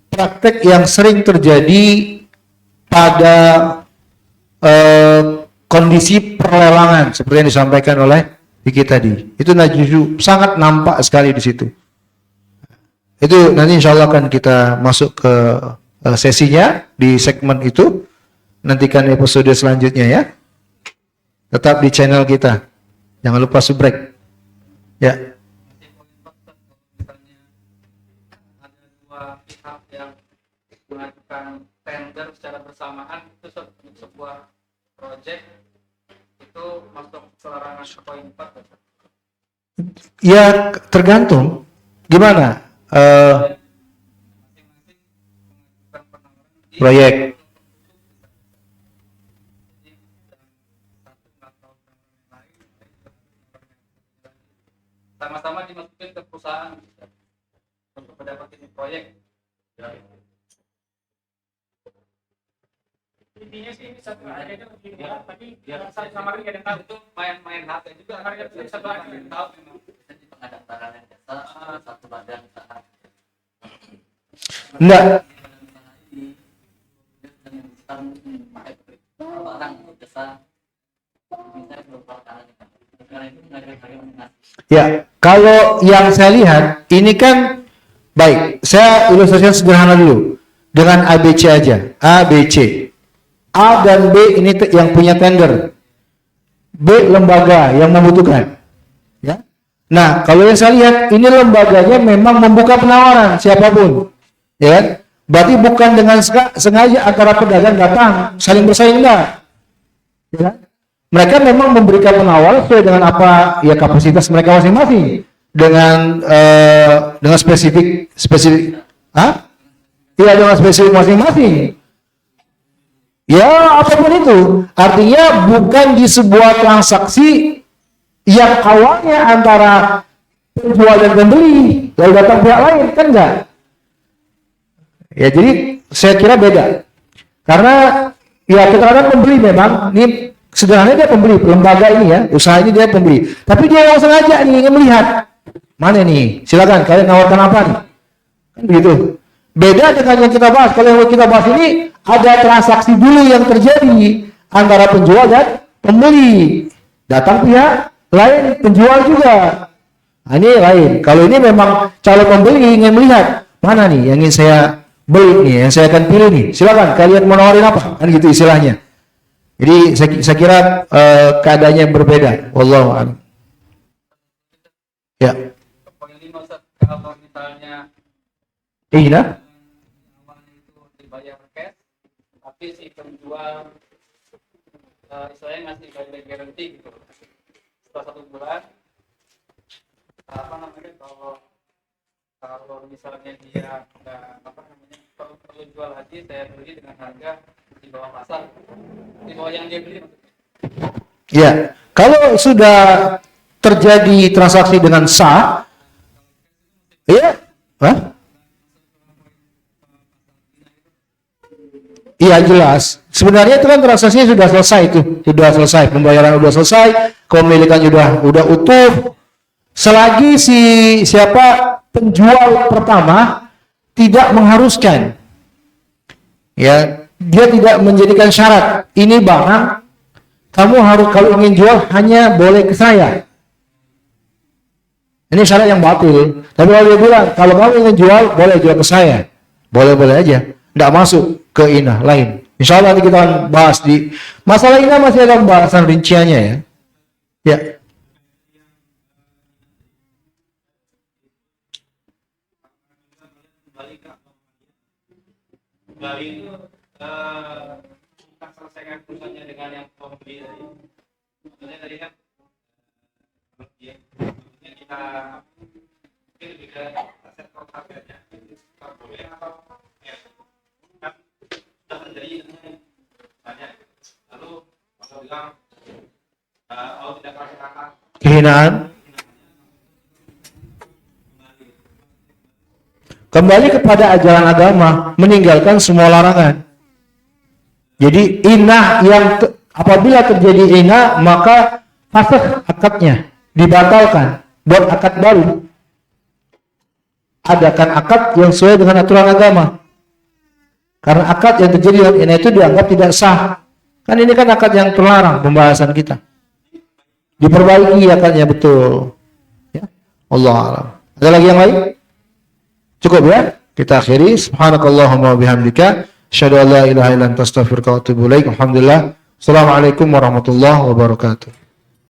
praktek yang sering terjadi pada kondisi perlelangan seperti yang disampaikan oleh Diki tadi. Itu najshu sangat nampak sekali di situ. Itu nanti insya Allah akan kita masuk ke sesinya di segmen itu. Nantikan episode selanjutnya ya. Tetap di channel kita. Jangan lupa subrek. Ya. Ada dua pihak yang mengajukan tender secara bersamaan, itu sebuah proyek, itu masuk ke larangan poin 4. Ya tergantung. Gimana? Masing-masing mengajukan penawaran di Proyek. sama-sama dimasukin ke perusahaan untuk mendapatkan proyek. Intinya sih ini satu harganya lebih murah, tapi satu sama lain kadang tahu. Itu main harga juga, Harga itu satu harga. tahu memang bisa di pengadaan yang jasa satu badan usaha. Enggak. Barang jasa bisa berpakaian karena itu harga menengah. Ya, kalau yang saya lihat ini kan baik. Saya ilustrasikan sederhana dulu dengan ABC aja. A, B, C. A dan B ini yang punya tender. B lembaga yang membutuhkan. Ya. Nah, kalau yang saya lihat ini lembaganya memang membuka penawaran siapapun. Ya kan? Berarti bukan dengan sengaja antara pedagang datang saling bersaing, enggak. Ya kan? Mereka memang memberikan penawaran sesuai dengan apa ya kapasitas mereka masing-masing. dengan spesifik, Iya, dengan spesifik masing-masing. Ya, apapun itu. Artinya bukan di sebuah transaksi yang awalnya antara penjual dan pembeli, lalu datang pihak lain, kan enggak? Ya, jadi saya kira beda. Karena ya terkadang pembeli memang, ini sederhananya dia pembeli, lembaga ini ya, usaha ini dia pembeli. Tapi dia yang sengaja nih, ingin melihat, mana nih, silakan kalian nawarkan apa nih? Kan begitu. Beda dengan yang kita bahas. Kalau yang kita bahas ini, ada transaksi dulu yang terjadi antara penjual dan pembeli. Datang pihak lain, penjual juga. Nah, ini lain. Kalau ini memang calon pembeli ingin melihat, mana nih yang ingin saya beli nih, yang saya akan pilih nih. Silakan, kalian mau nawarin apa? Kan gitu istilahnya. Jadi saya kira keadaannya berbeda. Wallahu a'lam. Ya. Poin 5, Ustaz, kalau misalnya Iya. awalnya itu dibayar cash, tapi si penjual istilahnya ngasih garansi gitu. Setelah 1 bulan, kalau misalnya dia perlu jual lagi, saya beli dengan harga di bawah pasar, di bawah yang dia beli. Ya, kalau sudah terjadi transaksi dengan sah, ya, iya jelas. Sebenarnya itu kan transaksinya sudah selesai pembayaran sudah selesai, kepemilikan sudah utuh. Selagi siapa penjual pertama tidak mengharuskan, ya, dia tidak menjadikan syarat ini barang kamu harus kalau ingin jual hanya boleh ke saya. Ini syarat yang batil. Tapi kalau dia bilang kalau kamu ingin jual boleh jual ke saya, boleh aja, tidak masuk ke inah lain. Insya Allah nanti kita akan bahas di masalah inah, masih ada pembahasan rinciannya ya. Ya. Kembali itu kita selesaikan urusannya dengan yang pembeli tadi. Maksudnya tadi kan kita mungkin lebih ke aset harganya boleh atau ya kan sudah terjadi banyak, lalu kalau bilang kalau tidak pakai kata Kehinaan. Kembali kepada ajaran agama, meninggalkan semua larangan. Jadi inah apabila terjadi inah, maka fasakh akadnya, dibatalkan, buat akad baru. Adakan akad yang sesuai dengan aturan agama. Karena akad yang terjadi dengan inah itu dianggap tidak sah. Kan ini kan akad yang terlarang pembahasan kita. Diperbaiki akadnya betul. Ya. Allah a'lam. Ada lagi yang lain? Cukup ya? Kita akhiri. Subhanakallahumma bihamdika asyhadu an la ilaha illa anta astaghfiruka wa atubu ilaik. Alhamdulillah. Assalamualaikum warahmatullahi wabarakatuh.